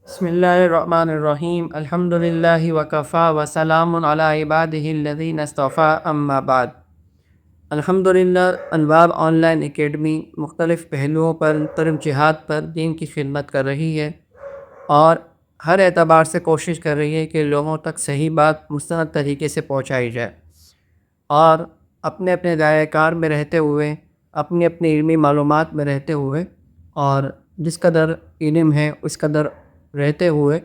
بسم اللہ الرحمن الرحیم الحمد للہ وکفا وسلام علی عبادہ الذین اصطفیٰ اما بعد۔ الحمد للہ انوار آن لائن اکیڈمی مختلف پہلوؤں پر ترجیحات پر دین کی خدمت کر رہی ہے اور ہر اعتبار سے کوشش کر رہی ہے کہ لوگوں تک صحیح بات مستند طریقے سے پہنچائی جائے، اور اپنے اپنے دائرۂ کار میں رہتے ہوئے، اپنی اپنی علمی معلومات میں رہتے ہوئے، اور جس قدر علم ہے اس قدر رہتے ہوئے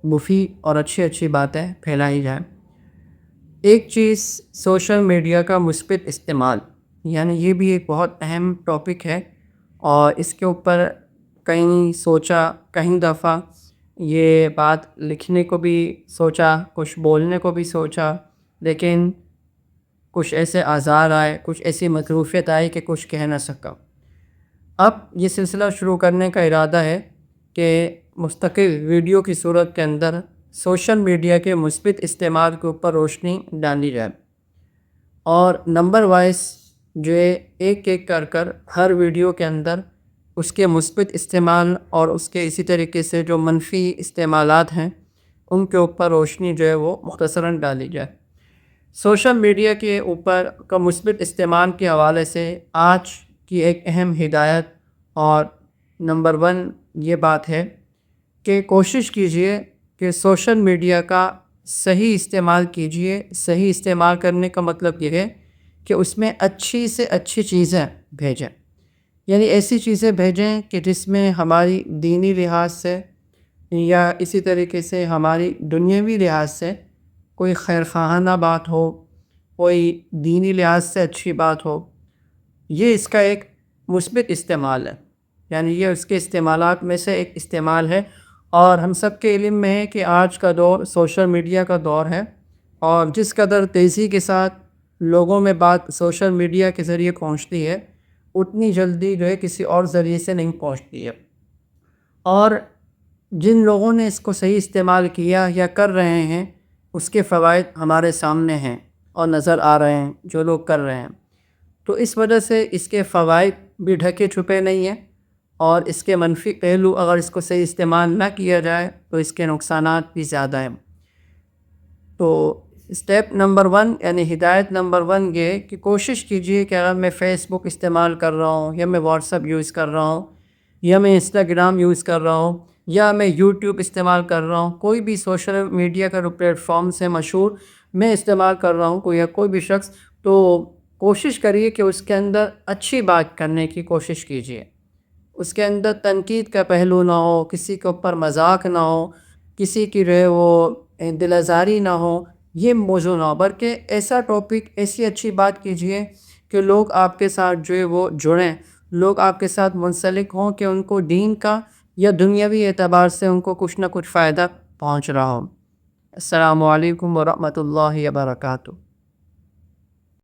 مفید اور اچھی باتیں پھیلائی جائیں۔ ایک چیز سوشل میڈیا کا مثبت استعمال، یعنی یہ بھی ایک بہت اہم ٹاپک ہے، اور اس کے اوپر کہیں سوچا، کہیں دفعہ یہ بات لکھنے کو بھی سوچا، کچھ بولنے کو بھی سوچا، لیکن کچھ ایسے اعذار آئے، کچھ ایسی مصروفیت آئی کہ کچھ کہہ نہ سکا۔ اب یہ سلسلہ شروع کرنے کا ارادہ ہے کہ مستقل ویڈیو کی صورت کے اندر سوشل میڈیا کے مثبت استعمال کے اوپر روشنی ڈالی جائے، اور نمبر وائز جو ایک ایک کر ہر ویڈیو کے اندر اس کے مثبت استعمال اور اس کے اسی طریقے سے جو منفی استعمالات ہیں ان کے اوپر روشنی جو ہے وہ مختصراً ڈالی جائے۔ سوشل میڈیا کے اوپر کا مثبت استعمال کے حوالے سے آج کی ایک اہم ہدایت اور نمبر 1 یہ بات ہے کہ کوشش کیجئے کہ سوشل میڈیا کا صحیح استعمال کیجئے۔ صحیح استعمال کرنے کا مطلب یہ ہے کہ اس میں اچھی سے اچھی چیزیں بھیجیں، یعنی ایسی چیزیں بھیجیں کہ جس میں ہماری دینی لحاظ سے یا اسی طریقے سے ہماری دنیاوی لحاظ سے کوئی خیر خواہانہ بات ہو، کوئی دینی لحاظ سے اچھی بات ہو۔ یہ اس کا ایک مثبت استعمال ہے، یعنی یہ اس کے استعمالات میں سے ایک استعمال ہے، اور ہم سب کے علم میں ہے کہ آج کا دور سوشل میڈیا کا دور ہے، اور جس قدر تیزی کے ساتھ لوگوں میں بات سوشل میڈیا کے ذریعے پہنچتی ہے اتنی جلدی جو ہے کسی اور ذریعے سے نہیں پہنچتی ہے، اور جن لوگوں نے اس کو صحیح استعمال کیا یا کر رہے ہیں اس کے فوائد ہمارے سامنے ہیں اور نظر آ رہے ہیں جو لوگ کر رہے ہیں، تو اس وجہ سے اس کے فوائد بھی ڈھکے چھپے نہیں ہیں، اور اس کے منفی پہلو اگر اس کو صحیح استعمال نہ کیا جائے تو اس کے نقصانات بھی زیادہ ہیں۔ تو اسٹیپ نمبر 1 یعنی ہدایت نمبر 1 یہ کہ کوشش کیجئے کہ اگر میں فیس بک استعمال کر رہا ہوں، یا میں واٹس ایپ یوز کر رہا ہوں، یا میں انسٹاگرام یوز کر رہا ہوں، یا میں یوٹیوب استعمال کر رہا ہوں، کوئی بھی سوشل میڈیا کا جو پلیٹ فارمز ہے مشہور میں استعمال کر رہا ہوں کوئی بھی شخص، تو کوشش کریے کہ اس کے اندر اچھی بات کرنے کی کوشش کیجئے، اس کے اندر تنقید کا پہلو نہ ہو، کسی کے اوپر مذاق نہ ہو، کسی کی جو ہے وہ دل آزاری نہ ہو، یہ موضوع نہ ہو، بلکہ ایسا ٹاپک، ایسی اچھی بات کیجئے کہ لوگ آپ کے ساتھ جو ہے وہ جڑیں، لوگ آپ کے ساتھ منسلک ہوں کہ ان کو دین کا یا دنیاوی اعتبار سے ان کو کچھ نہ کچھ فائدہ پہنچ رہا ہو۔ السلام علیکم ورحمۃ اللہ وبرکاتہ۔